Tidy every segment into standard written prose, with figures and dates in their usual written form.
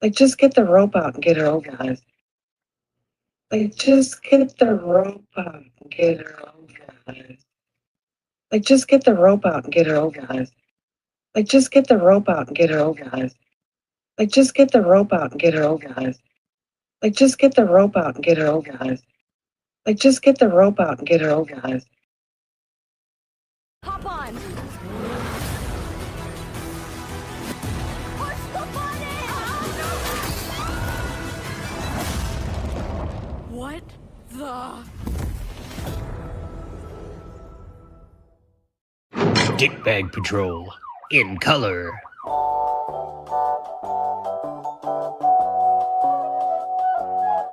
Like, just get the rope out and get her over with. Like, just get the rope out and get her over with. Like, just get the rope out and get her over with. Like, just get the rope out and get her over with. Like, just get the rope out and get her over with. Like, just get the rope out and get her over with. Like, just get the rope out and get her over with. Hop on. Push the button. What the? Dickbag Patrol in color.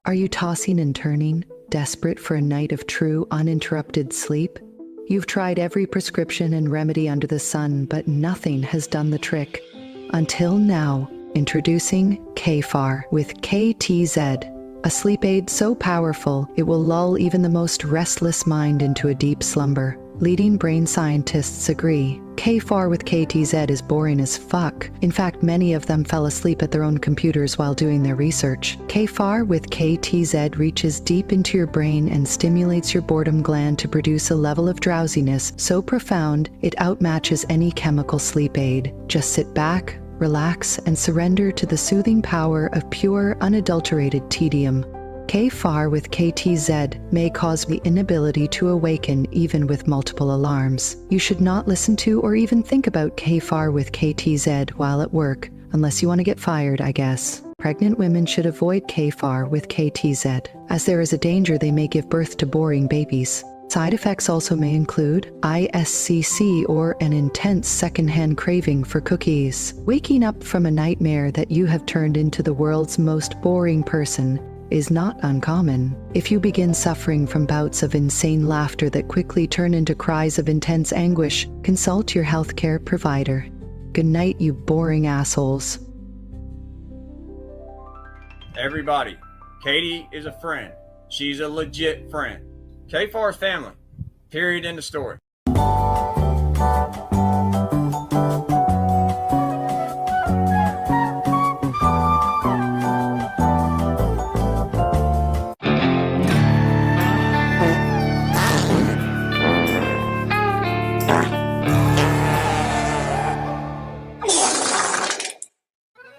Are you tossing and turning, desperate for a night of true, uninterrupted sleep? You've tried every prescription and remedy under the sun, but nothing has done the trick. Until now, introducing kfarr with KTZ, a sleep aid so powerful it will lull even the most restless mind into a deep slumber. Leading brain scientists agree. kfarr with KTZ is boring as fuck. In fact, many of them fell asleep at their own computers while doing their research. kfarr with KTZ reaches deep into your brain and stimulates your boredom gland to produce a level of drowsiness so profound it outmatches any chemical sleep aid. Just sit back, relax, and surrender to the soothing power of pure, unadulterated tedium. kfarr with KTZ may cause the inability to awaken even with multiple alarms. You should not listen to or even think about kfarr with KTZ while at work, unless you want to get fired, I guess. Pregnant women should avoid kfarr with KTZ, as there is a danger they may give birth to boring babies. Side effects also may include ISCC or an intense secondhand craving for cookies. Waking up from a nightmare that you have turned into the world's most boring person is not uncommon. If you begin suffering from bouts of insane laughter that quickly turn into cries of intense anguish, consult your healthcare provider. Good night, you boring assholes. Everybody, Katie is a friend. She's a legit friend. kfarr's family. Period. End of story.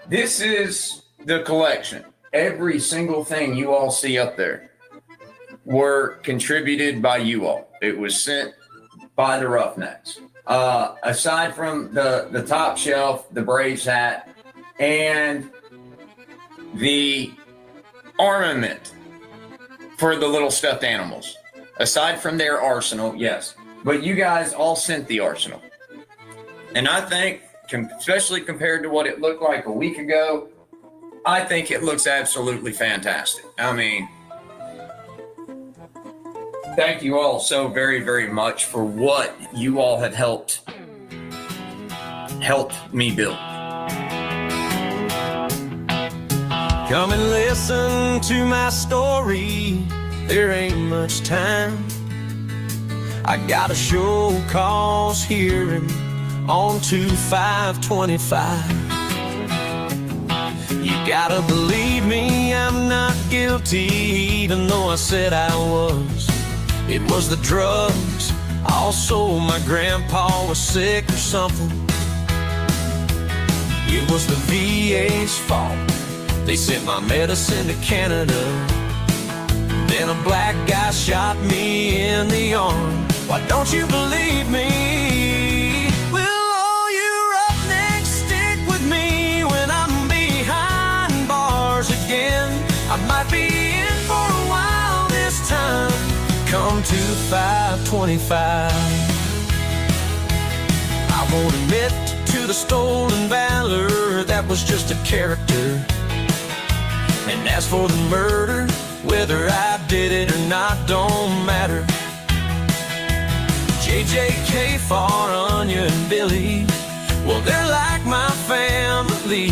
This is the collection. Every single thing you all see up there were contributed by you all. It was sent by the Roughnecks. Aside from the top shelf, the Braves hat, and the armament for the little stuffed animals. Aside from their arsenal, yes. But you guys all sent the arsenal. And I think, especially compared to what it looked like a week ago, I think it looks absolutely fantastic. I mean, thank you all so very, very much for what you all have helped me build. Come and listen to my story. There ain't much time. I got a show calls hearing on 2525. You gotta believe me, I'm not guilty, even though I said I was. It was the drugs. Also, my grandpa was sick or something. It was the VA's fault. They sent my medicine to Canada. Then a black guy shot me in the arm. Why don't you believe me? Will all you roughnecks stick with me when I'm behind bars again? I might be in for a while this time. Come to 525. I won't admit to the stolen valor. That was just a character. And as for the murder, whether I did it or not, don't matter. JJ, kfarr, Anya, and Billy, well, they're like my family,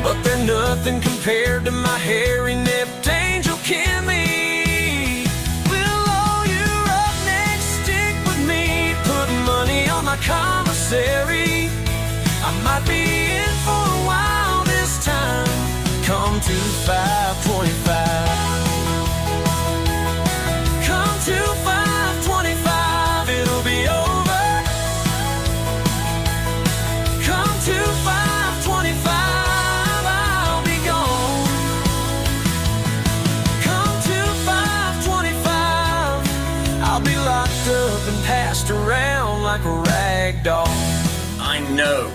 but they're nothing compared to my hairy-nipped angel Kimmy. Will all you roughnecks stick with me? Put money on my commissary. I might be in for a while this time. to 525. Come to 525, it'll be over. Come to 525, I'll be gone. Come to 525, I'll be locked up and passed around like a rag doll. I know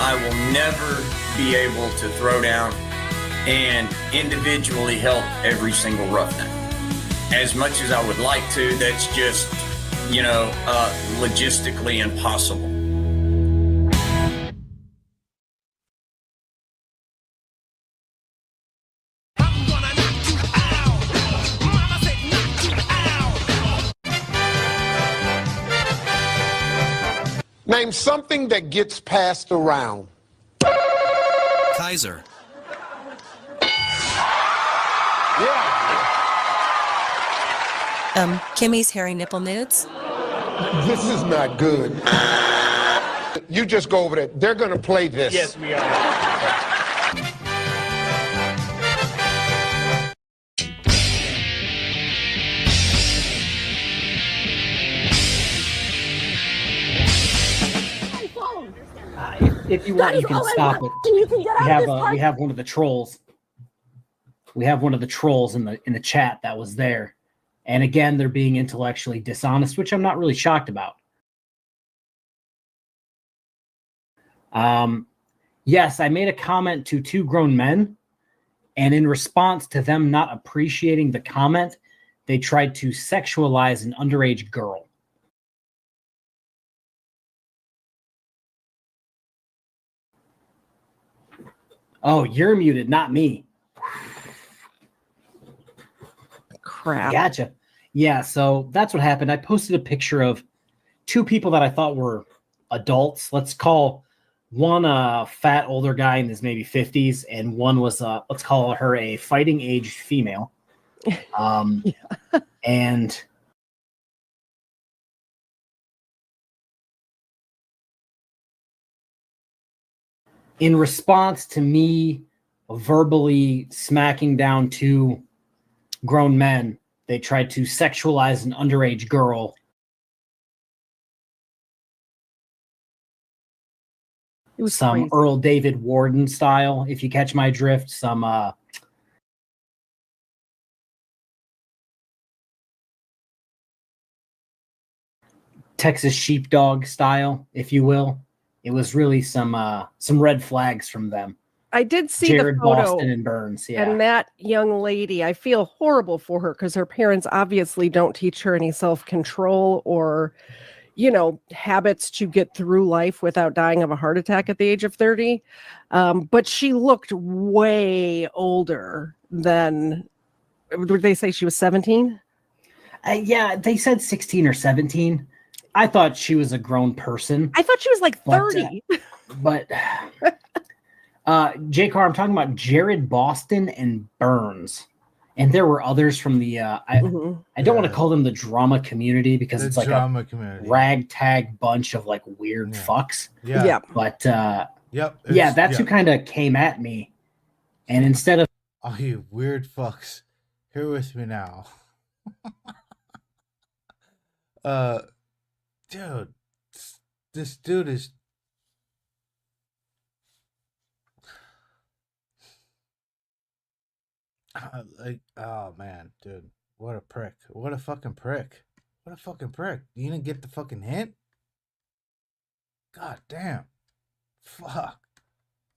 I will never be able to throw down and individually help every single roughneck. As much as I would like to, that's just, logistically impossible. Name something that gets passed around. Kaiser. Yeah. Kimmy's hairy nipple nudes. This is not good. You just go over there. They're going to play this. Yes, we are. If you want, you can stop it. We have one of the trolls. We have one of the trolls in the chat that was there, and again, they're being intellectually dishonest, which I'm not really shocked about. Yes, I made a comment to two grown men, and in response to them not appreciating the comment, they tried to sexualize an underage girl. Oh, you're muted, not me. Crap. Gotcha. Yeah, so that's what happened. I posted a picture of two people that I thought were adults. Let's call one a fat older guy in his maybe 50s, and one was let's call her a fighting age female. And in response to me verbally smacking down two grown men, they tried to sexualize an underage girl. It was some crazy. Earl David Warden style, if you catch my drift. Some Texas sheepdog style, if you will. It was really some red flags from them. I did see Jared the photo, Boston and Burns. Yeah. and that young lady, I feel horrible for her because her parents obviously don't teach her any self-control or, habits to get through life without dying of a heart attack at the age of 30. But she looked way older than, would they say she was 17? Yeah, they said 16 or 17. I thought she was a grown person. I thought she was like 30. But J-Car, I'm talking about Jared Boston and Burns. And there were others from the I don't want to call them the drama community because it's like a ragtag bunch of like weird fucks. Yeah. But that's who kind of came at me. And instead of oh, you weird fucks, here with me now. Dude, this dude is like, oh man, dude, what a prick. What a fucking prick. What a fucking prick. You didn't get the fucking hint? God damn. Fuck.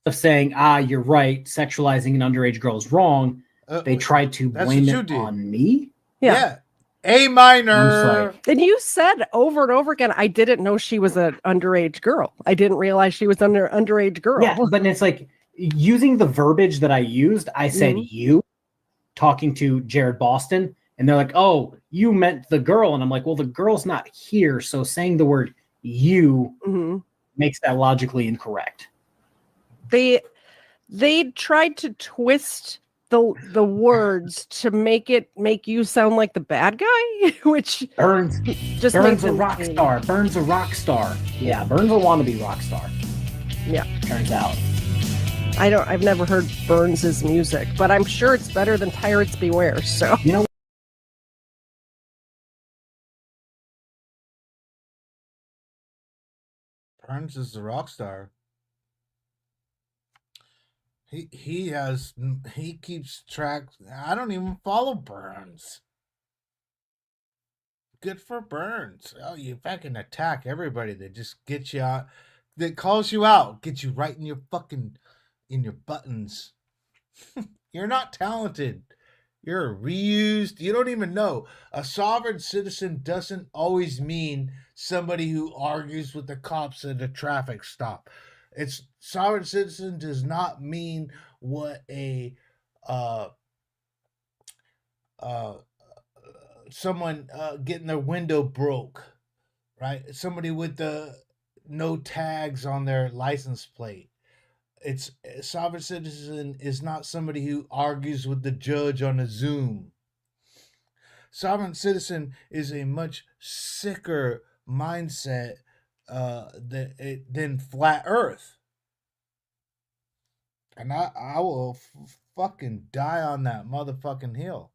Of saying, you're right, sexualizing an underage girl is wrong, they tried to blame it on me. Yeah. A minor. And you said over and over again, I didn't know she was an underage girl. I didn't realize she was underage girl. Yeah, but it's like using the verbiage that I used, I said you, talking to Jared Boston, and they're like, oh, you meant the girl. And I'm like, well, the girl's not here. So saying the word you makes that logically incorrect. They tried to twist the words to make you sound like the bad guy, which Burns just Burns a rock star. Burns a rock star. Yeah, Burns a wannabe rock star. Yeah, turns out. I've never heard Burns' music, but I'm sure it's better than Pirates Beware. So You know, Burns is the rock star. He keeps track. I don't even follow Burns. Good for Burns. Oh, you fucking attack everybody that just gets you out, that calls you out, gets you right in your buttons. You're not talented. You're reused. You don't even know. A sovereign citizen doesn't always mean somebody who argues with the cops at a traffic stop. It's sovereign citizen does not mean what a someone getting their window broke, right? Somebody with the no tags on their license plate. It's a sovereign citizen is not somebody who argues with the judge on a Zoom. Sovereign citizen is a much sicker mindset than flat Earth. And I will fucking die on that motherfucking hill.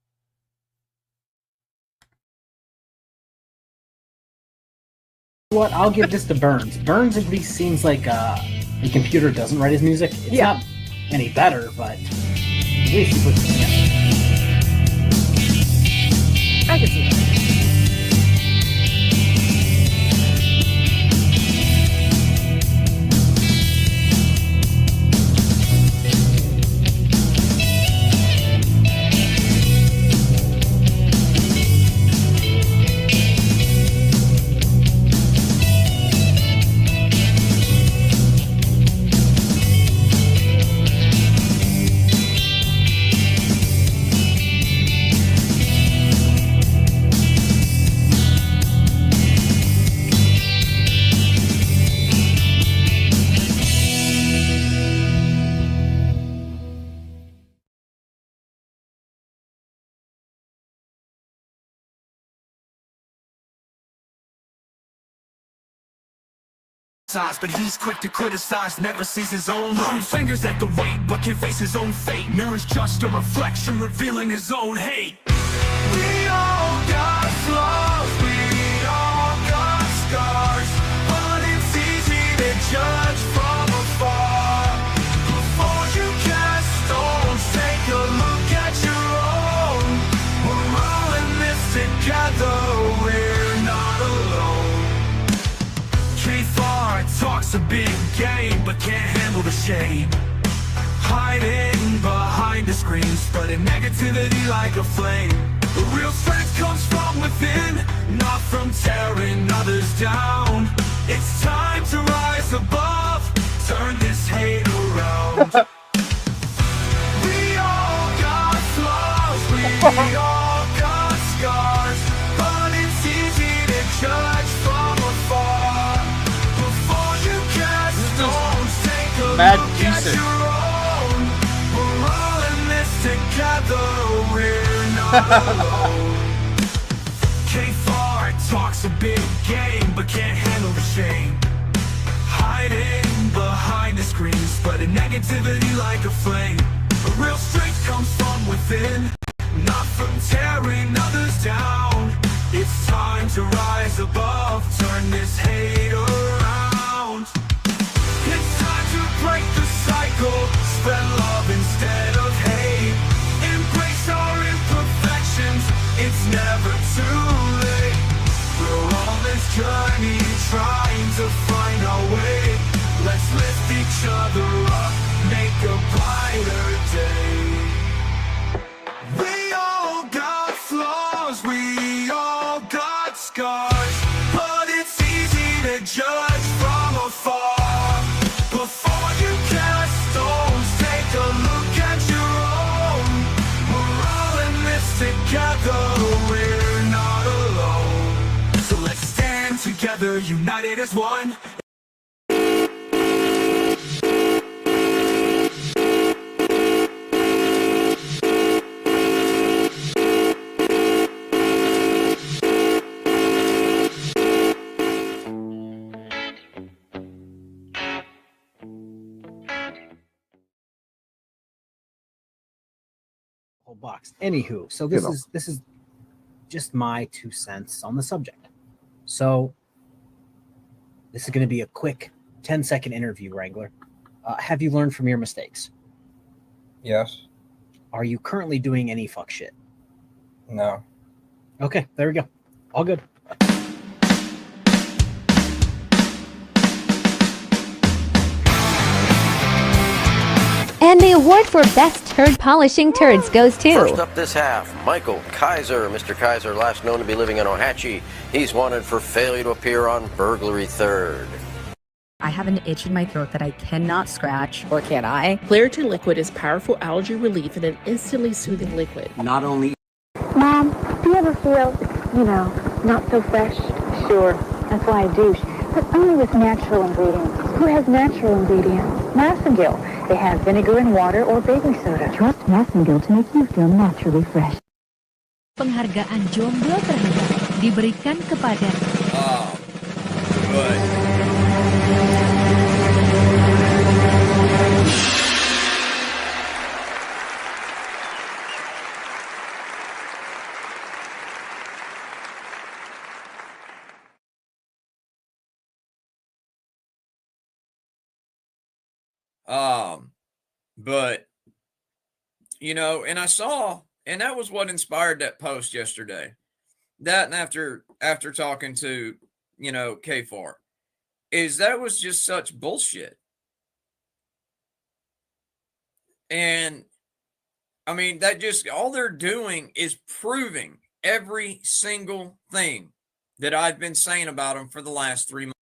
what? I'll give this to Burns. Burns at least seems like a computer doesn't write his music. It's not any better, but at least he puts it together. I can see that. But he's quick to criticize, never sees his own right. Fingers at the weight, but can face his own fate. Mirror's just a reflection, revealing his own hate. We all got flaws, we all got scars, but it's easy to judge from afar. Before you cast stones, take a look at your own. We're all in this together, we're not alone. Kfarr talks a big game, but can't handle the shame. Hiding behind the screen, spreading negativity like a flame. The real strength comes from within, not from tearing others down. It's time to rise above, turn this hate around. We all got flaws, we all got scars, but it's easy to judge from afar. Before you cast stones, take a Mad look at Jesus. your own. We're all in this together, we're not alone. Kfarr talks a big game, but can't handle the shame. Hiding behind the screen, spreading negativity like a flame. A real strength comes from within, not from tearing others down. It's time to rise above, turn this hate around. It's time to break the cycle, spread love instead of hate. Embrace our imperfections, it's never too late. We're on this journey, trying to find our way. Let's lift each other up, make a brighter day. We all got flaws, we all got scars, but it's easy to judge from afar. Before you cast stones, take a look at your own. We're all in this together, we're not alone. So let's stand together, united as one. box. Anywho, so this is just my 2 cents on the subject. So this is going to be a quick 10-second interview, Wrangler. Have you learned from your mistakes? Yes. Are you currently doing any fuck shit? No. Okay, there we go. All good. And the award for Best Turd Polishing Turds goes to... First up this half, Michael Kaiser. Mr. Kaiser, last known to be living in Ohatchee. He's wanted for failure to appear on Burglary Third. I have an itch in my throat that I cannot scratch. Or can I? Claritin Liquid is powerful allergy relief in an instantly soothing liquid. Not only... Mom, do you ever feel, not so fresh? Sure, that's why I douche. But only with natural ingredients. Who has natural ingredients? Massengill. They have vinegar and water or baking soda. Trust Massengill to make you feel naturally fresh. Penghargaan jomblo terhebat diberikan kepada... But and I saw, and that was what inspired that post yesterday. That, and after talking to, kfarr, is that was just such bullshit. And I mean, that just, all they're doing is proving every single thing that I've been saying about them for the last 3 months.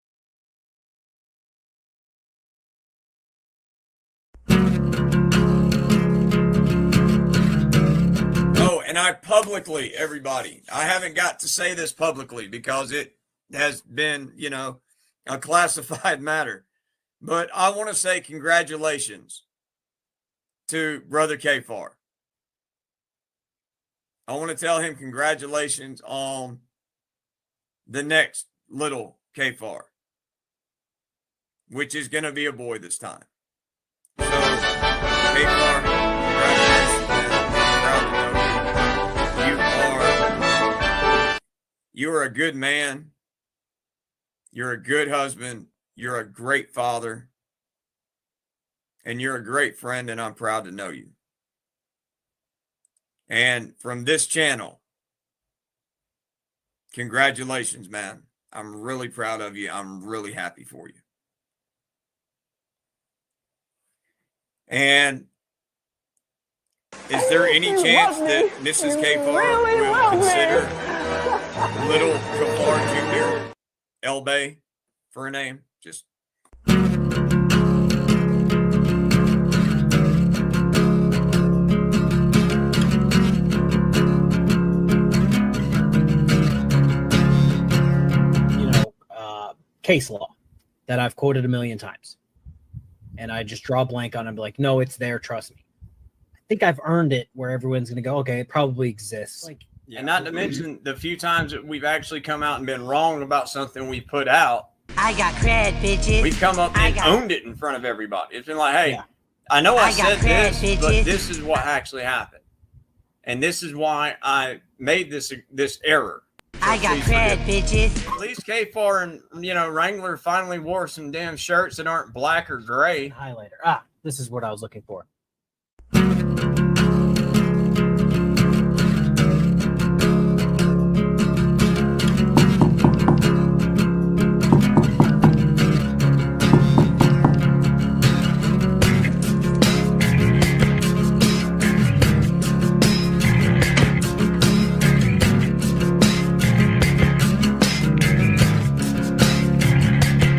And I publicly, everybody, I haven't got to say this publicly because it has been, a classified matter. But I want to say congratulations to Brother kfarr. I want to tell him congratulations on the next little kfarr, which is going to be a boy this time. So, kfarr, congratulations, man. I'm proud to know you. You are a good man. You're a good husband. You're a great father. And you're a great friend, and I'm proud to know you. And from this channel, congratulations, man. I'm really proud of you. I'm really happy for you. And is there any chance that Mrs. kfarr will consider little kfarr Jr. Elbay for a name? Just case law that I've quoted a million times, and I just draw a blank on it and be like, no, it's there, trust me. I think I've earned it where everyone's going to go, okay, it probably exists. And not to mention the few times that we've actually come out and been wrong about something we put out. I got cred, bitches. We've come up and owned it in front of everybody. It's been like, hey, I know I said this, bitches, but this is what actually happened. And this is why I made this error. So I got cred, bitches. At least kfarr and, Wrangler finally wore some damn shirts that aren't black or gray. Highlighter. This is what I was looking for.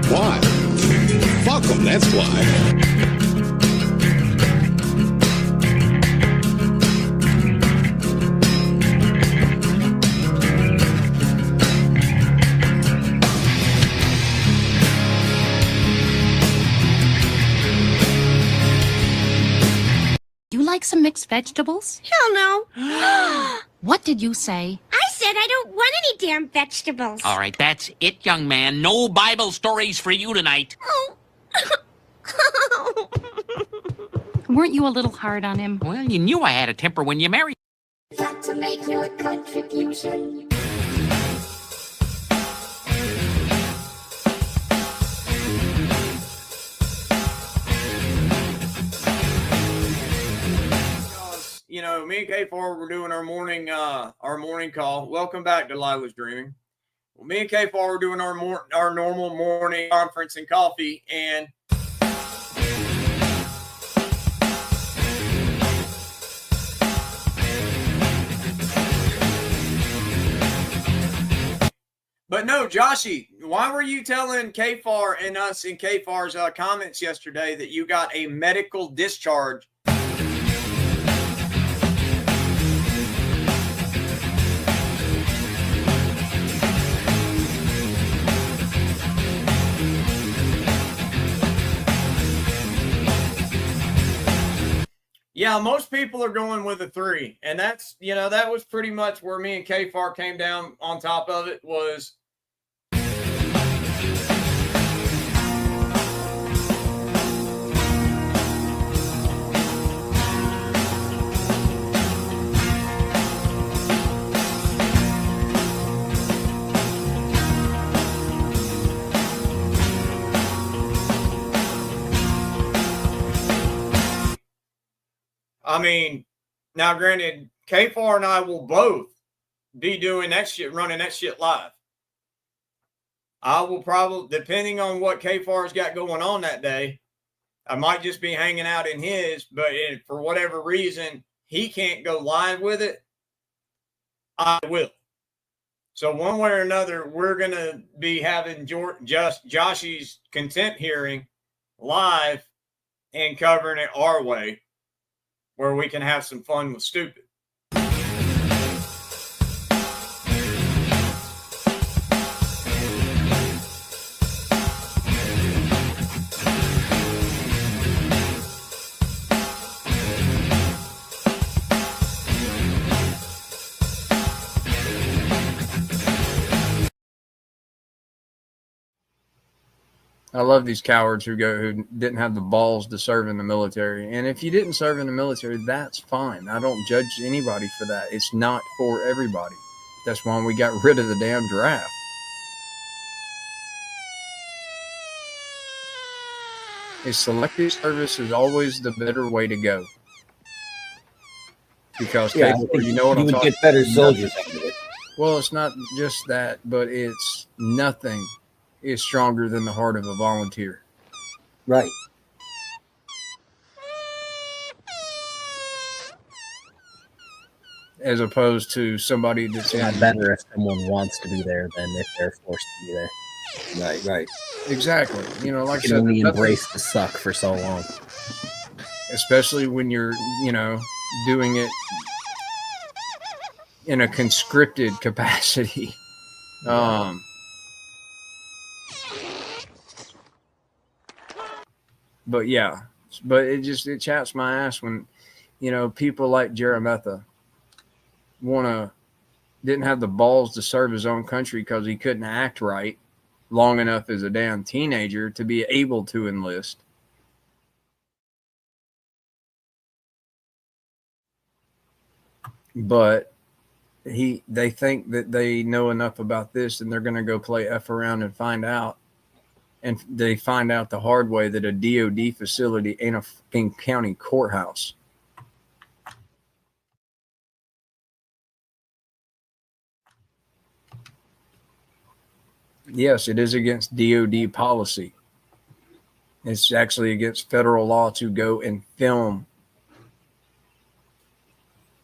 Why? Fuck them, that's why. You like some mixed vegetables? Hell no. What did you say? I said I don't want any damn vegetables. All right, that's it, young man. No Bible stories for you tonight. Oh. Weren't you a little hard on him? Well, you knew I had a temper when you married. Got to make your contribution. You know, me and kfarr were doing our morning call. Welcome back to Lila's Dreaming. Well, me and kfarr were doing our normal morning conference and coffee, and but no, Joshy, why were you telling kfarr and us in kfarr's comments yesterday that you got a medical discharge? Yeah, most people are going with a 3, and that's, you know, that was pretty much where me and kfarr came down on top of it was. I mean, now granted, kfarr and I will both be doing that shit, running that shit live. I will probably, depending on what kfarr's got going on that day, I might just be hanging out in his, but for whatever reason, he can't go live with it, I will. So one way or another, we're going to be having Joshy's contempt hearing live and covering it our way, where we can have some fun with stupid. I love these cowards who didn't have the balls to serve in the military. And if you didn't serve in the military, that's fine. I don't judge anybody for that. It's not for everybody. That's why we got rid of the damn draft. A selective service is always the better way to go. Because yeah, you know what I'm talking about. You would get better soldiers out of it. Well, it's not just that, but it's nothing is stronger than the heart of a volunteer. Right. As opposed to somebody that's it's not better if someone wants to be there than if they're forced to be there. Right. Exactly. You know, like you can only embrace the suck for so long. Especially when you're, you know, doing it in a conscripted capacity. But yeah, but it chaps my ass when, you know, people like Jeremetha didn't have the balls to serve his own country because he couldn't act right long enough as a damn teenager to be able to enlist. But they think that they know enough about this and they're going to go play F around and find out. And they find out the hard way that a DOD facility ain't a fucking county courthouse. Yes, it is against DOD policy. It's actually against federal law to go and film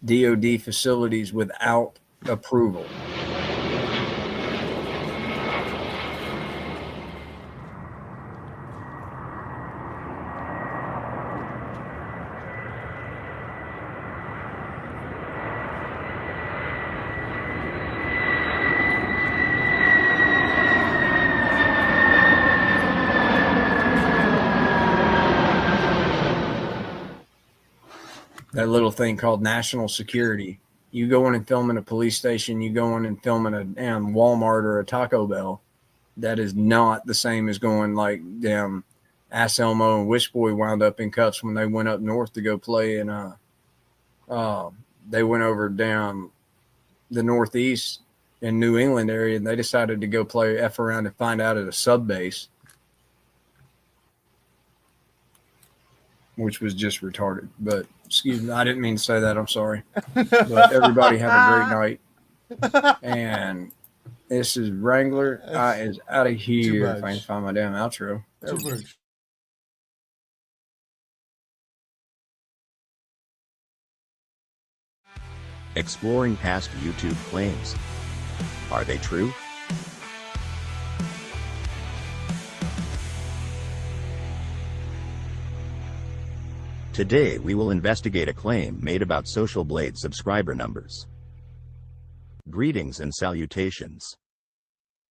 DOD facilities without approval. That little thing called national security. You go in and film in a police station, you go in and film in a damn Walmart or a Taco Bell. That is not the same as going like damn Ass Elmo and Wish Boy wound up in cuffs when they went up north to go play in they went over down the Northeast in New England area, and they decided to go play F around and find out at a sub base, which was just retarded. But excuse me, I didn't mean to say that. I'm sorry. But everybody have a great night. And this is Wrangler. I is out of here if I can find my damn outro. Too much. Exploring past YouTube claims. Are they true? Today we will investigate a claim made about Social Blade subscriber numbers. Greetings and salutations.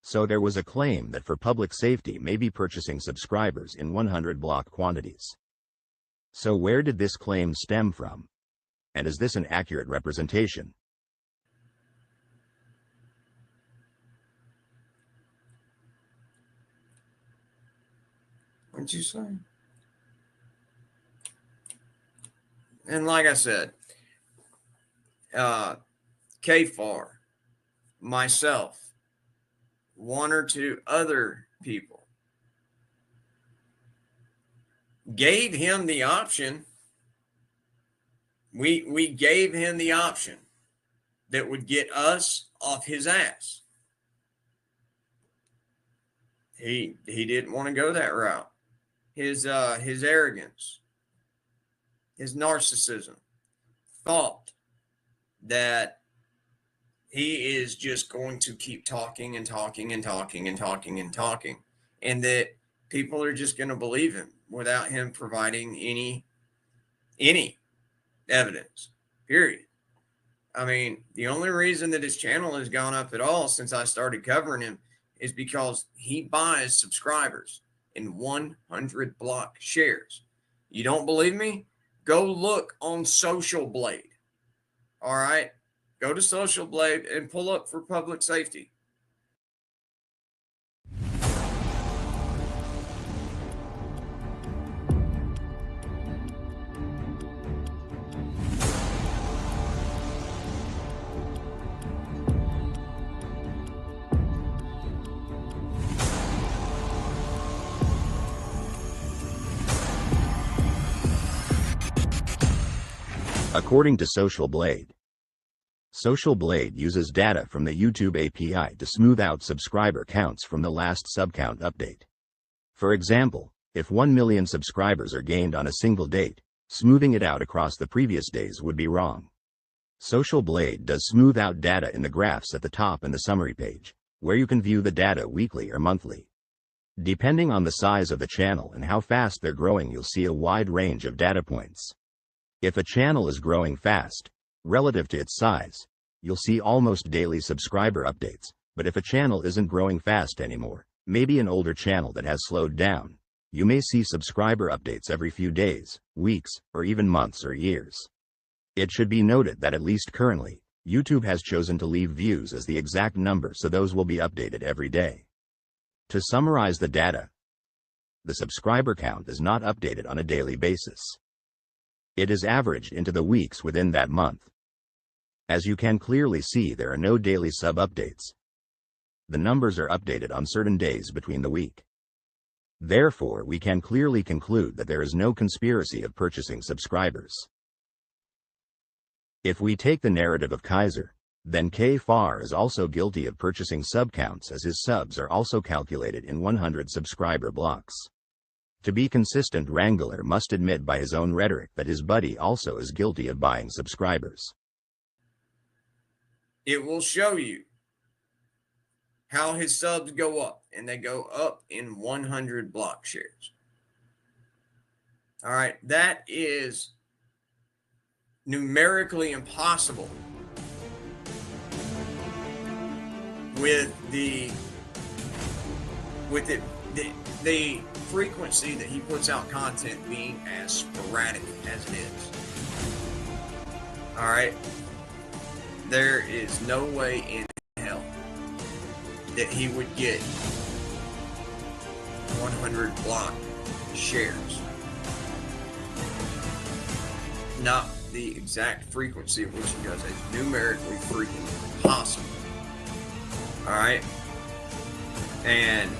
So there was a claim that for public safety may be purchasing subscribers in 100 block quantities. So where did this claim stem from? And is this an accurate representation? What'd you say? And like I said, kfarr, myself, one or two other people gave him the option. We gave him the option that would get us off his ass. He didn't want to go that route. His arrogance, his narcissism, thought that he is just going to keep talking and talking and talking and talking and talking, and that people are just going to believe him without him providing any evidence, period. I mean, the only reason that his channel has gone up at all since I started covering him is because he buys subscribers in 100 block shares. You don't believe me? Go look on Social Blade. All right? Go to Social Blade and pull up for public safety. According to Social Blade, Social Blade uses data from the YouTube API to smooth out subscriber counts from the last subcount update. For example, if 1 million subscribers are gained on a single date, smoothing it out across the previous days would be wrong. Social Blade does smooth out data in the graphs at the top and the summary page, where you can view the data weekly or monthly. Depending on the size of the channel and how fast they're growing, you'll see a wide range of data points. If a channel is growing fast, relative to its size, you'll see almost daily subscriber updates, but if a channel isn't growing fast anymore, maybe an older channel that has slowed down, you may see subscriber updates every few days, weeks, or even months or years. It should be noted that at least currently, YouTube has chosen to leave views as the exact number, so those will be updated every day. To summarize the data, the subscriber count is not updated on a daily basis. It is averaged into the weeks within that month. As you can clearly see, there are no daily sub updates. The numbers are updated on certain days between the week. Therefore, we can clearly conclude that there is no conspiracy of purchasing subscribers. If we take the narrative of Kaiser, then kfarr is also guilty of purchasing sub counts, as his subs are also calculated in 100 subscriber blocks. To be consistent, Wrangler must admit by his own rhetoric that his buddy also is guilty of buying subscribers. It will show you how his subs go up, and they go up in 100 block shares. All right, that is numerically impossible with the frequency that he puts out content being as sporadic as it is. All right, there is no way in hell that he would get 100 block shares. Not the exact frequency of which he does it. It's numerically freaking impossible. All right, and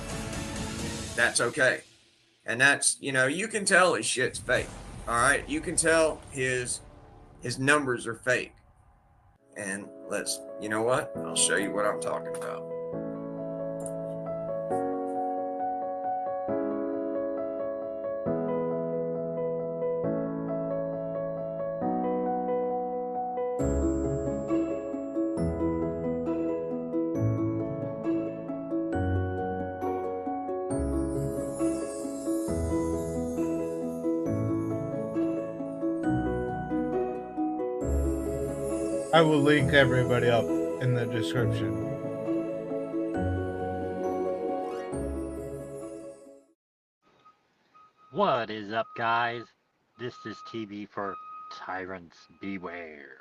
that's okay. And that's, you know, you can tell his shit's fake. All right, you can tell his numbers are fake. And you know what? I'll show you what I'm talking about. I will link everybody up in the description. What is up, guys? This is TB for Tyrants Beware.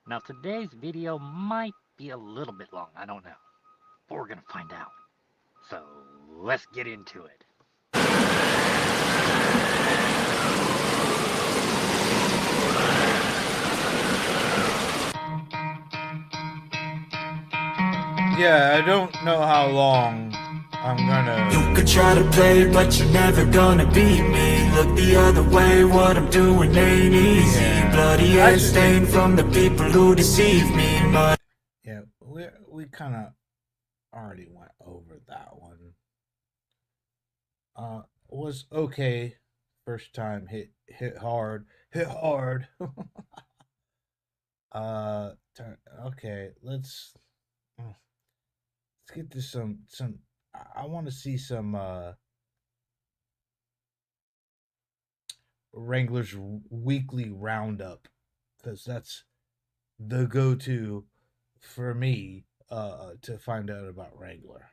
Now, today's video might be a little bit long, I don't know. But we're gonna find out. So, let's get into it. Yeah, I don't know how long I'm gonna... You could try to play, but you're never gonna beat me. Look the other way, what I'm doing ain't easy. Bloody head stain from the people who deceive me. But yeah, we kind of already went over that one. Was okay. First time hit hard. Okay, let's get to some. I want to see some Wrangler's weekly roundup, because that's the go-to for me to find out about Wrangler.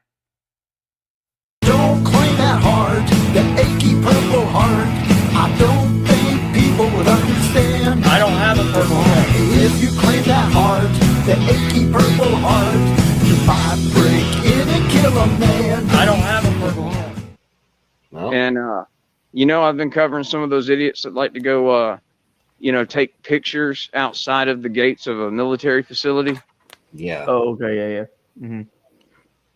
don't claim that heart, that achy purple heart. I don't think people would understand. I don't have a purple heart. If you claim that heart, that achy purple heart, you might break in and kill a man. I don't have a purple heart. No. And you know, I've been covering some of those idiots that like to go you know, take pictures outside of the gates of a military facility. Yeah. Oh, okay, yeah. Mm-hmm.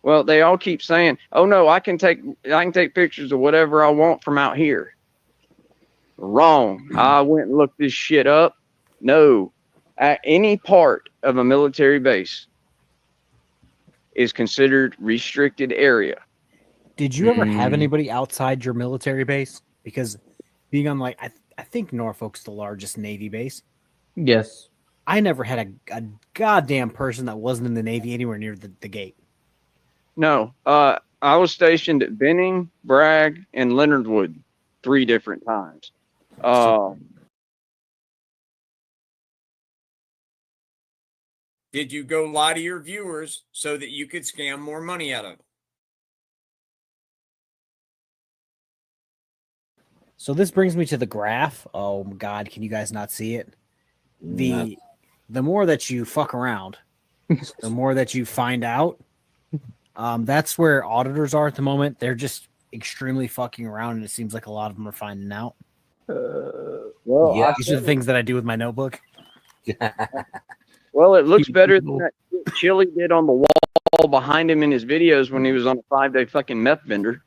Well, they all keep saying, "Oh no, I can take pictures of whatever I want from out here." Wrong. I went and looked this shit up. No, at any part of a military base is considered restricted area. Did you ever have anybody outside your military base? Because being on, like, I think Norfolk's the largest Navy base. Yes. I never had a goddamn person that wasn't in the Navy anywhere near the gate. No, I was stationed at Benning, Bragg, and Leonard Wood 3 different times. Did you go lie to your viewers so that you could scam more money out of them? So this brings me to the graph. Oh God, can you guys not see it? The more that you fuck around, the more that you find out. That's where auditors are at the moment. They're just extremely fucking around, and it seems like a lot of them are finding out. Well, yeah, these are the things that I do with my notebook. Well, it looks better than that shit Chili did on the wall behind him in his videos when he was on a 5-day fucking meth bender.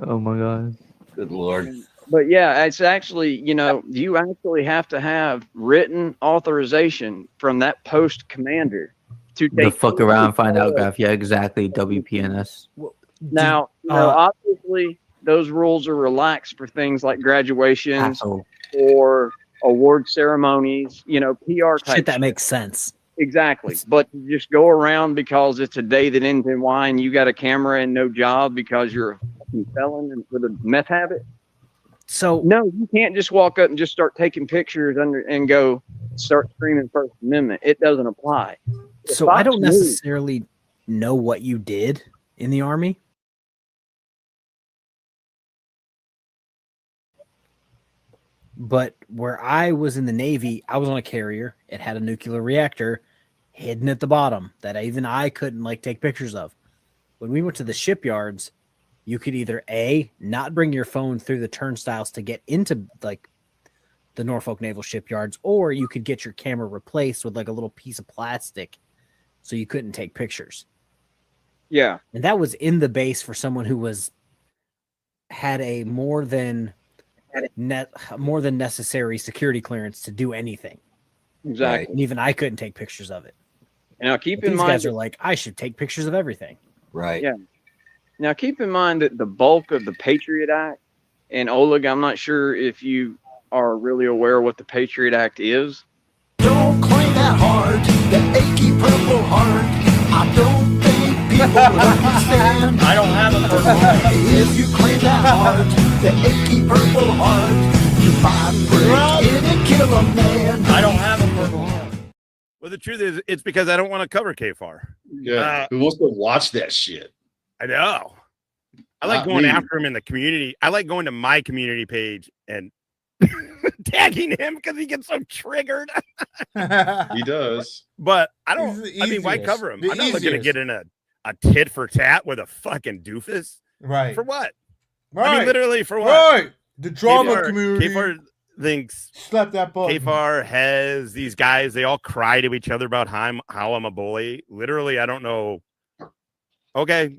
Oh my God. Good Lord. But yeah, it's actually, you know, you actually have to have written authorization from that post commander to take The fuck around and find out graph. Yeah, exactly. WPNS. Now, you know, obviously those rules are relaxed for things like graduations or award ceremonies, you know, PR type shit that makes sense. Exactly. But to just go around because it's a day that ends in Y and you got a camera and no job because you're a fucking felon and with a meth habit. So no, you can't just walk up and just start taking pictures and go start screaming First Amendment. It doesn't apply. So I don't necessarily know what you did in the Army. But where I was in the Navy, I was on a carrier. It had a nuclear reactor hidden at the bottom that even I couldn't like take pictures of. When we went to the shipyards, you could either A, not bring your phone through the turnstiles to get into like the Norfolk Naval Shipyards, or you could get your camera replaced with like a little piece of plastic so you couldn't take pictures. Yeah. And that was in the base for someone who had a more than necessary security clearance to do anything. Exactly. And even I couldn't take pictures of it. Now keep But in these mind guys are like, I should take pictures of everything. Right. Yeah. Now keep in mind that the bulk of the Patriot Act, and Oleg, I'm not sure if you are really aware of what the Patriot Act is. Don't claim that heart, that achy purple heart. I don't think people will understand. I don't have a purple heart. If you claim that heart, that achy purple heart, you might break in and kill a man. I don't have a purple heart. Well, the truth is, it's because I don't want to cover kfarr. Yeah. Who wants to watch that shit? I know. I like Not going me. after him in the community. I like going to my community page and tagging him because he gets so triggered. He does. But I don't. He's the I mean, why easiest. cover him? The I'm not looking to easiest. get in a tit for tat with a fucking doofus. Right. For what? Right. I mean, literally for what? Right. The drama kfarr, community. kfarr thinks Slap that button. kfarr has these guys. They all cry to each other about how I'm a bully. Literally, I don't know. Okay,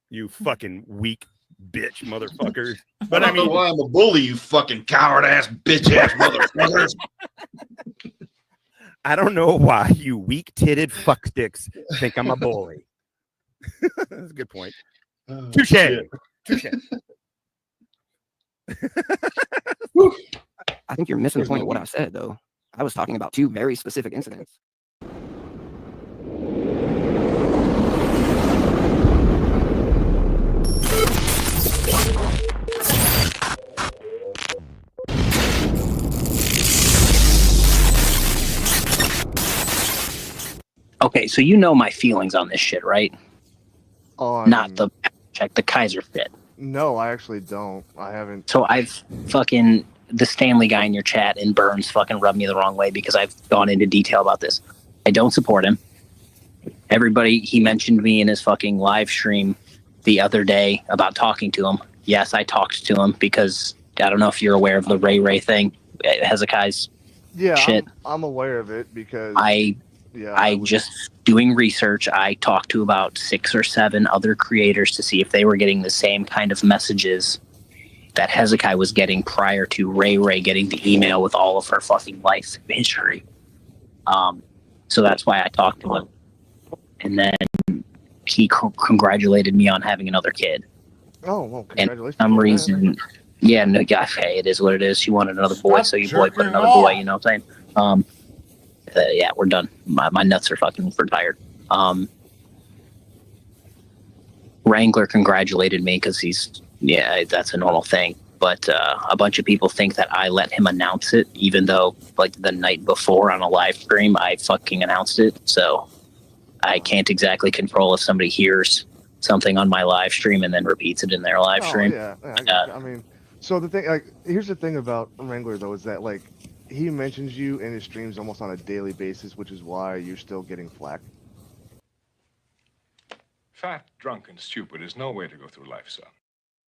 you fucking weak bitch motherfuckers. But I don't know mean, why I'm a bully, you fucking coward ass bitch ass motherfuckers. I don't know why you weak titted fucksticks think I'm a bully. That's a good point. Touche. shit. Touche. I think you're missing the point of what I said, though. I was talking about two very specific incidents. Okay, so you know my feelings on this shit, right? Not the check the Kaiser fit. No, I actually don't. I haven't. So I've fucking the Stanley guy in your chat and Burns fucking rubbed me the wrong way because I've gone into detail about this. I don't support him. Everybody, he mentioned me in his fucking live stream the other day about talking to him. Yes, I talked to him because I don't know if you're aware of the Ray thing. Hezekiah's shit. I'm aware of it because I just doing research. I talked to about 6 or 7 other creators to see if they were getting the same kind of messages that Hezekiah was getting prior to Ray getting the email with all of her fucking life history. So that's why I talked to him. And then he congratulated me on having another kid. Oh, well, And congratulations. for some reason, yeah, no, hey, it is what it is. She wanted another boy, so your boy put another boy, you know what I'm saying? Yeah, we're done. My nuts are fucking retired. Wrangler congratulated me because that's a normal thing. But a bunch of people think that I let him announce it, even though like the night before on a live stream, I fucking announced it. So I can't exactly control if somebody hears something on my live stream and then repeats it in their live stream. Yeah, I mean, so the thing, like, here's the thing about Wrangler though, is that like he mentions you in his streams almost on a daily basis, which is why you're still getting flack. Fat, drunk, and stupid is no way to go through life, son.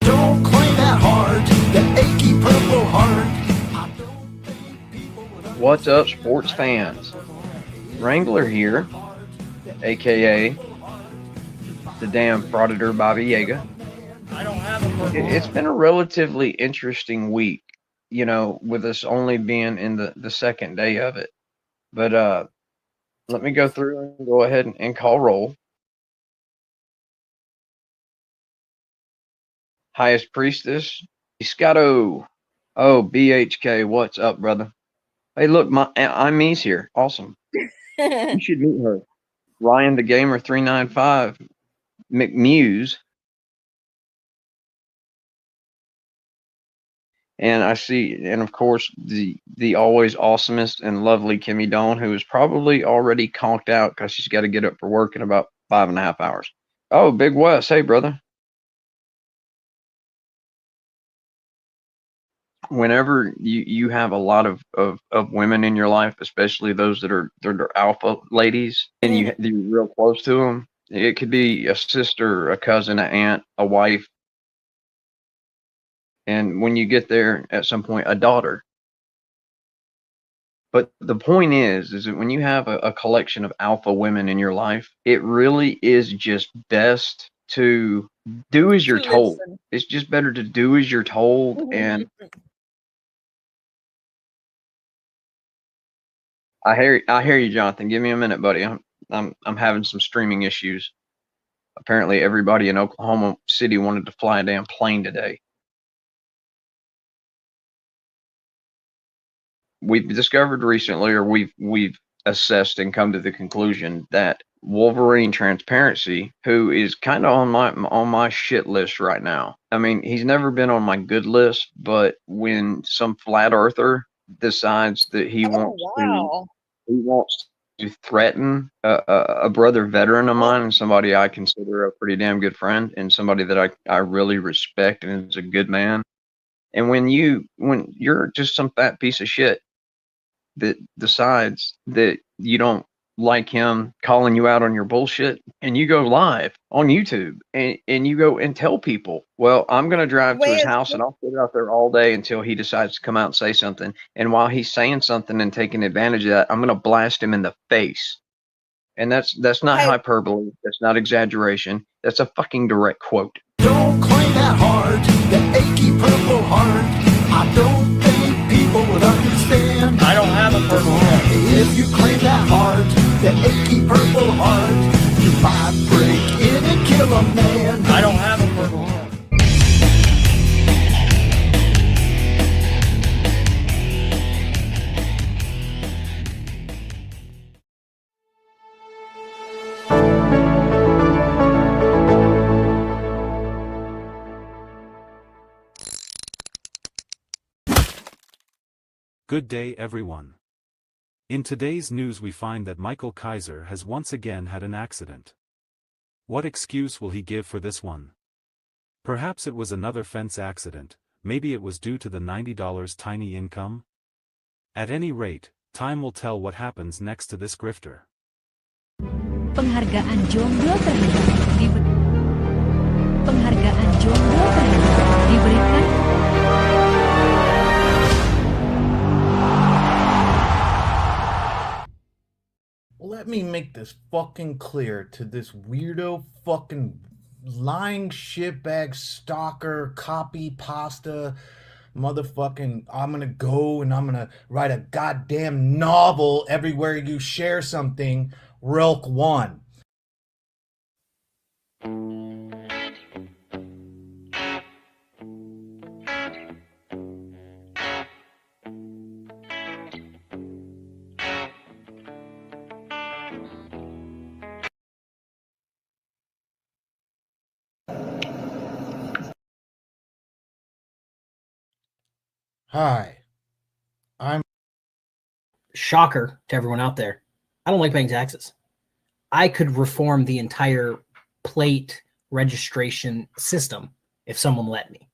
Don't claim that heart, that achy purple heart. What's up, sports fans? Wrangler here, aka the damn Frauditor Bobby Yaga. I don't have a purple It's been a relatively interesting week, you know, with us only being in the second day of it. But let me go through and go ahead and call roll. Highest Priestess, Scotto. Oh, BHK, what's up, brother? Hey, look, I'm Mies here. Awesome. You should meet her. Ryan the Gamer 395, McMuse. And I see, and of course, the always awesomest and lovely Kimmy Dawn, who is probably already conked out because she's got to get up for work in about 5.5 hours. Oh, Big Wes, hey, brother. Whenever you have a lot of women in your life, especially those that are alpha ladies, and you're real close to them, it could be a sister, a cousin, an aunt, a wife, and when you get there at some point, a daughter. But the point is that when you have a collection of alpha women in your life, it really is just best to do as you're told. Listen. It's just better to do as you're told. And I hear you, Jonathan. Give me a minute, buddy. I'm having some streaming issues. Apparently, everybody in Oklahoma City wanted to fly a damn plane today. We've discovered recently, or we've assessed and come to the conclusion that Wolverine Transparency, who is kind of on my shit list right now. I mean, he's never been on my good list, but when some flat earther decides that he wants to threaten a brother veteran of mine and somebody I consider a pretty damn good friend and somebody that I really respect and is a good man. And when you're just some fat piece of shit that decides that you don't like him calling you out on your bullshit, and you go live on YouTube and you go and tell people, well, I'm going to drive to his house and I'll sit out there all day until he decides to come out and say something. And while he's saying something and taking advantage of that, I'm going to blast him in the face. And that's not hyperbole. That's not exaggeration. That's a fucking direct quote. Don't claim that heart, that achy purple heart. I don't think people would understand. I don't have a purple heart. If you claim that heart, that achy purple heart, you might break in and kill a man. I don't have a purple heart. Good day, everyone. In today's news we find that Michael Kaiser has once again had an accident. What excuse will he give for this one? Perhaps it was another fence accident, maybe it was due to the $90 tiny income? At any rate, time will tell what happens next to this grifter. Penghargaan jomblo terhebat Penghargaan jomblo terhebat diberikan Let me make this fucking clear to this weirdo fucking lying shitbag stalker copy pasta motherfucking I'm gonna go and I'm gonna write a goddamn novel everywhere you share something. Rilk 1. Hi, I'm shocker to everyone out there. I don't like paying taxes. I could reform the entire plate registration system if someone let me.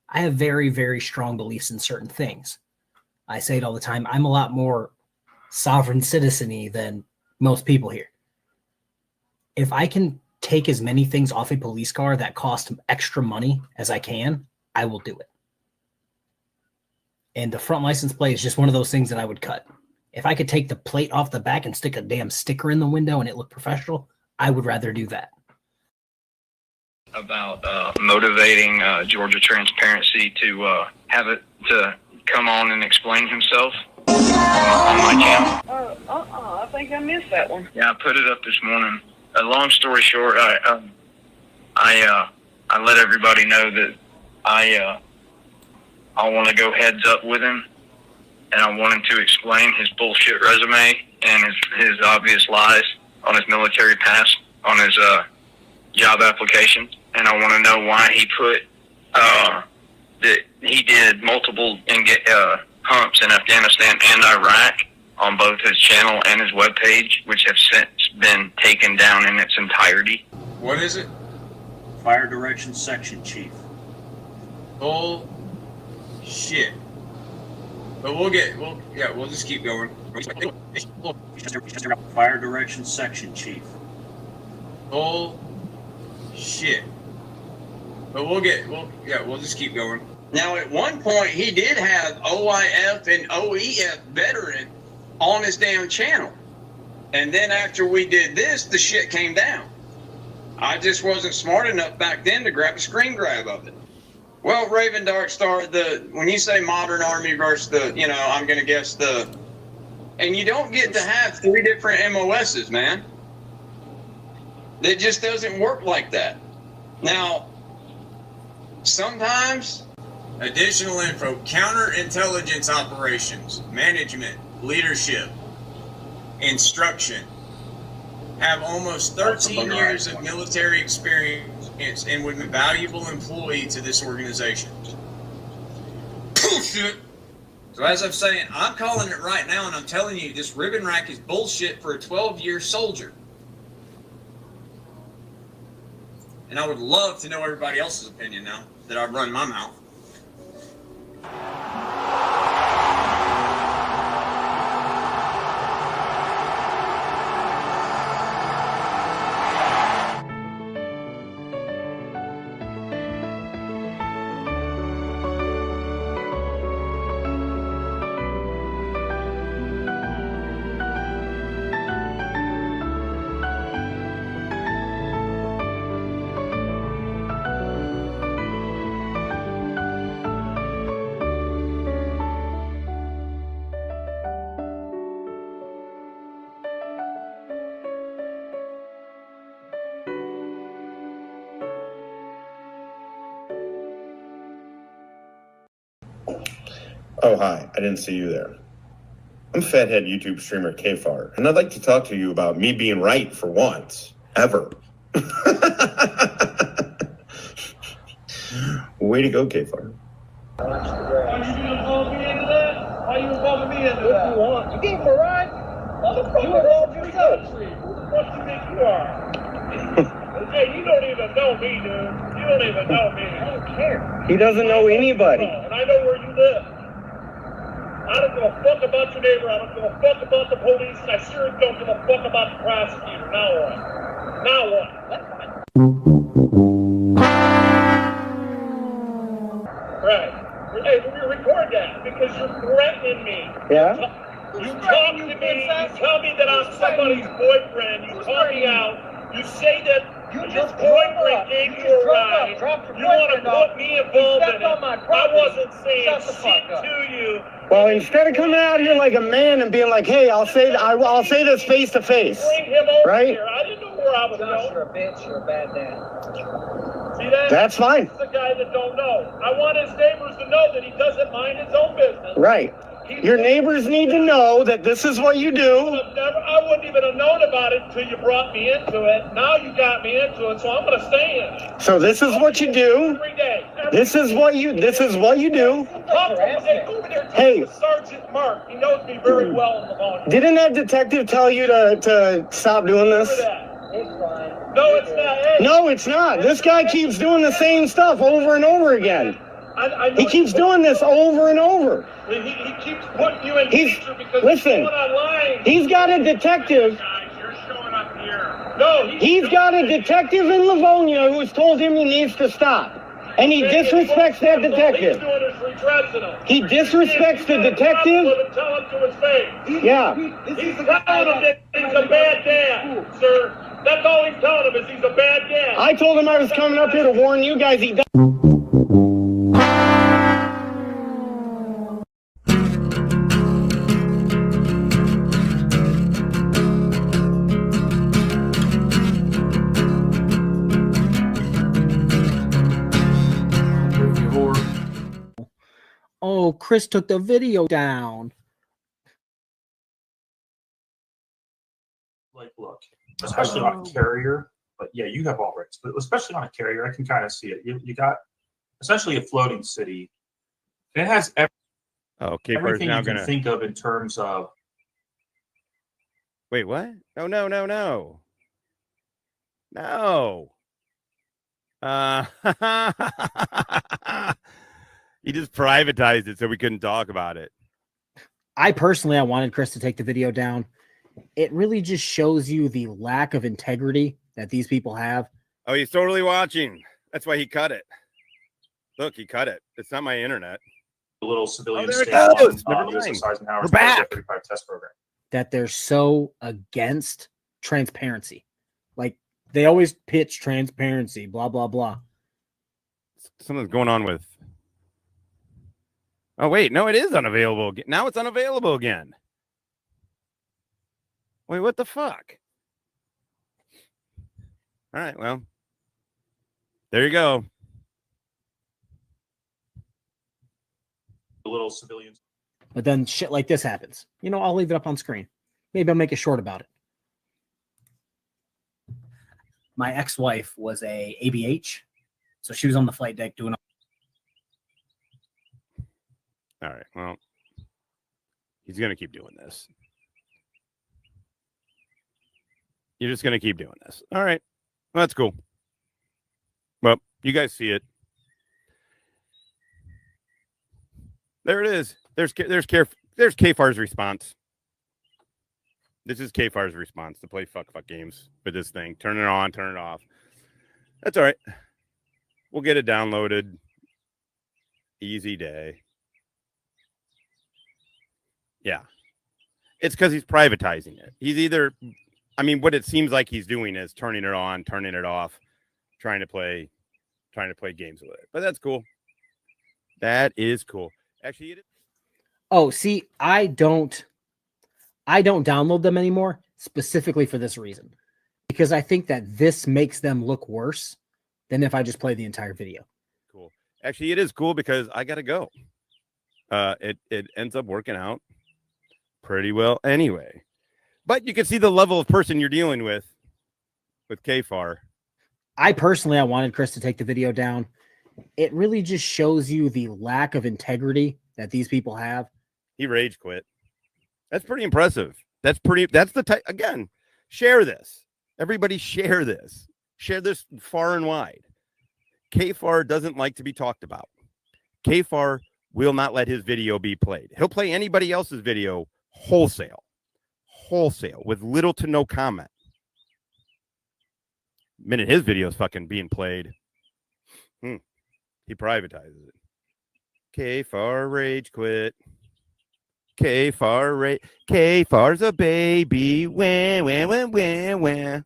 I have very, very strong beliefs in certain things. I say it all the time. I'm a lot more sovereign citizen-y than most people here. If I can take as many things off a police car that cost extra money as I can, I will do it. And the front license plate is just one of those things that I would cut. If I could take the plate off the back and stick a damn sticker in the window and it looked professional, I would rather do that. About motivating Georgia Transparency to have it to come on and explain himself on my channel. I think I missed that one. Yeah, I put it up this morning. A long story short, I let everybody know that I want to go heads up with him, and I want him to explain his bullshit resume and his obvious lies on his military past, on his job application, and I want to know why he put that he did multiple humps in Afghanistan and Iraq on both his channel and his webpage, which have since been taken down in its entirety. What is it? Fire Direction Section Chief. Bull shit. But we'll just keep going. Fire Direction Section Chief. Bull shit. But we'll just keep going. Now, at one point, he did have OIF and OEF veteran on his damn channel. And then after we did this, the shit came down. I just wasn't smart enough back then to grab a screen grab of it. Well, Raven Darkstar, when you say Modern Army versus I'm going to guess and you don't get to have 3 different MOSs, man. It just doesn't work like that. Now, sometimes additional info, counterintelligence operations, management, leadership, instruction, have almost 13 years of military experience and would be a valuable employee to this organization. Bullshit. So as I'm saying, I'm calling it right now, and I'm telling you, this ribbon rack is bullshit for a 12-year soldier. And I would love to know everybody else's opinion now that I've run my mouth. Oh, hi. I didn't see you there. I'm fathead YouTube streamer kfarr, and I'd like to talk to you about me being right for once. Ever. Way to go, kfarr. Why you gonna call me into that? Why you calling me into that? You want? You gave him a ride? You involved yourself. Who the fuck you think you are? Jay, you don't even know me, dude. You don't even know me. I don't care. He doesn't know anybody. And I know where you live. I don't give a fuck about your neighbor. I don't give a fuck about the police. And I sure don't give a fuck about the prosecutor. Now what? Now what? Right. Hey, we record that because you're threatening me. Yeah? You talk to me. You tell me that I'm somebody's boyfriend. You call me out. You say that your boyfriend gave you a ride. You want to put me involved in it. I wasn't saying shit to you. Well, instead of coming out here like a man and being like, "Hey, I'll say this face to face," bring him over right? here. I didn't know where I was going. You're a bitch. You're a bad dad. See that? That's fine. This is the guy that don't know. I want his neighbors to know that he doesn't mind his own business. Right. Your neighbors need to know that this is what you do. I wouldn't even have known about it until you brought me into it. Now you got me into it, so I'm going to stay in it. So this is what you do. Every day. This is what you do. Talk to him. Hey, go over there. Hey. Talk to Sergeant Mark. He knows me very well in Livonia. Didn't that detective tell you to stop doing this? It's fine. No, it's not. Hey. No, it's not. This guy keeps doing the same stuff over and over again. He keeps doing this over and over. He keeps putting you in danger because listen, he's going online. He's got a detective. You're showing up here. No, he's got a detective in Livonia who's told him he needs to stop. And he disrespects that detective. He disrespects the detective. Tell him to his face. Yeah. He's telling him that he's a bad dad, sir. That's all he's telling him is he's a bad dad. I told him I was coming up here to warn you guys. He does. Oh, Chris took the video down. Like, look, especially on a carrier, but yeah, you have all rights, but especially on a carrier, I can kind of see it. You got essentially a floating city. It has everything now you can think of in terms of. Wait, what? No. He just privatized it so we couldn't talk about it. I wanted Chris to take the video down. It really just shows you the lack of integrity that these people have. Oh, he's totally watching. That's why he cut it. Look, he cut it. It's not my internet. The little civilian there it state goes. on USS Eisenhower's We're back. 35 test program. that they're so against transparency. Like they always pitch transparency, blah, blah, blah. Something's going on with. Oh, wait. No, it is unavailable. Now it's unavailable again. Wait, what the fuck? All right, well, there you go. The little civilians. But then shit like this happens. You know, I'll leave it up on screen. Maybe I'll make a short about it. My ex-wife was a ABH, so she was on the flight deck doing. All right, well, he's going to keep doing this. You're just going to keep doing this. All right, well, that's cool. Well, you guys see it. There it is. There's kfarr's response. This is kfarr's response to play fuck games with this thing. Turn it on, turn it off. That's all right. We'll get it downloaded. Easy day. Yeah. It's because he's privatizing it. He's either, I mean, what it seems like he's doing is turning it on, turning it off, trying to play games with it. But that's cool. That is cool. Actually, it is. Oh, see, I don't download them anymore specifically for this reason, because I think that this makes them look worse than if I just play the entire video. Cool. Actually, it is cool because I got to go. It ends up working out pretty well anyway. But you can see the level of person you're dealing with kfarr. I wanted Chris to take the video down. It really just shows you the lack of integrity that these people have. He rage quit. That's pretty impressive. That's the type. Again, share this. Everybody share this. Share this far and wide. kfarr doesn't like to be talked about. kfarr will not let his video be played. He'll play anybody else's video wholesale, with little to no comment. The minute his video is fucking being played, he privatizes it. kfarr rage quit. kfarr's a baby. Wah.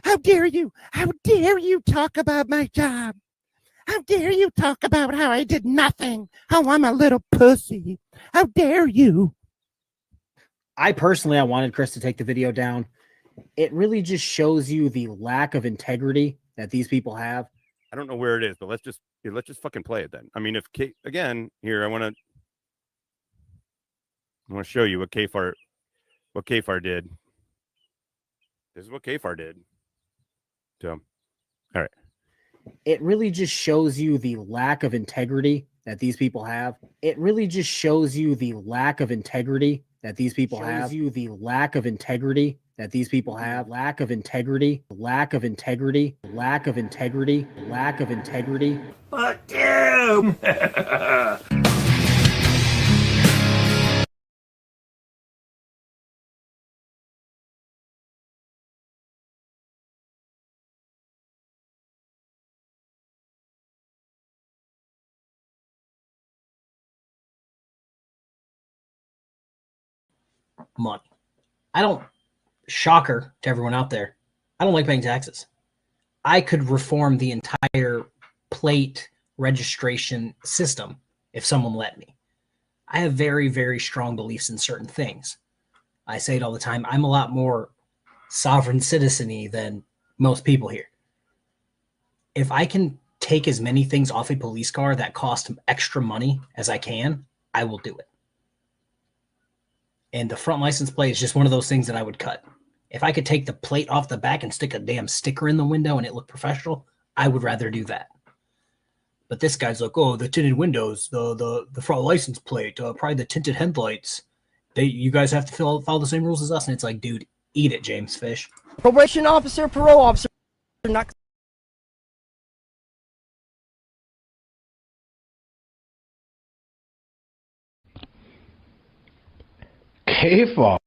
How dare you? How dare you talk about my job? How dare you talk about how I did nothing? How I'm a little pussy. How dare you? I wanted Chris to take the video down. It really just shows you the lack of integrity that these people have. I don't know where it is, but let's just fucking play it then. I mean, if again here, I want to show you what kfarr did. This is what kfarr did. So, all right. It really just shows you the lack of integrity that these people have. It really just shows you the lack of integrity that these people have. Shows you the lack of integrity that these people have. Lack of integrity. Lack of integrity. Lack of integrity. Lack of integrity. Fuck you! Money. I don't, shocker to everyone out there, I don't like paying taxes. I could reform the entire plate registration system if someone let me. I have very, very strong beliefs in certain things. I say it all the time. I'm a lot more sovereign citizen-y than most people here. If I can take as many things off a police car that cost extra money as I can, I will do it. And the front license plate is just one of those things that I would cut. If I could take the plate off the back and stick a damn sticker in the window and it looked professional, I would rather do that. But this guy's like, oh, the tinted windows, the front license plate, probably the tinted headlights. You guys have to follow the same rules as us. And it's like, dude, eat it, James Fish. Probation officer, parole officer, not kfarr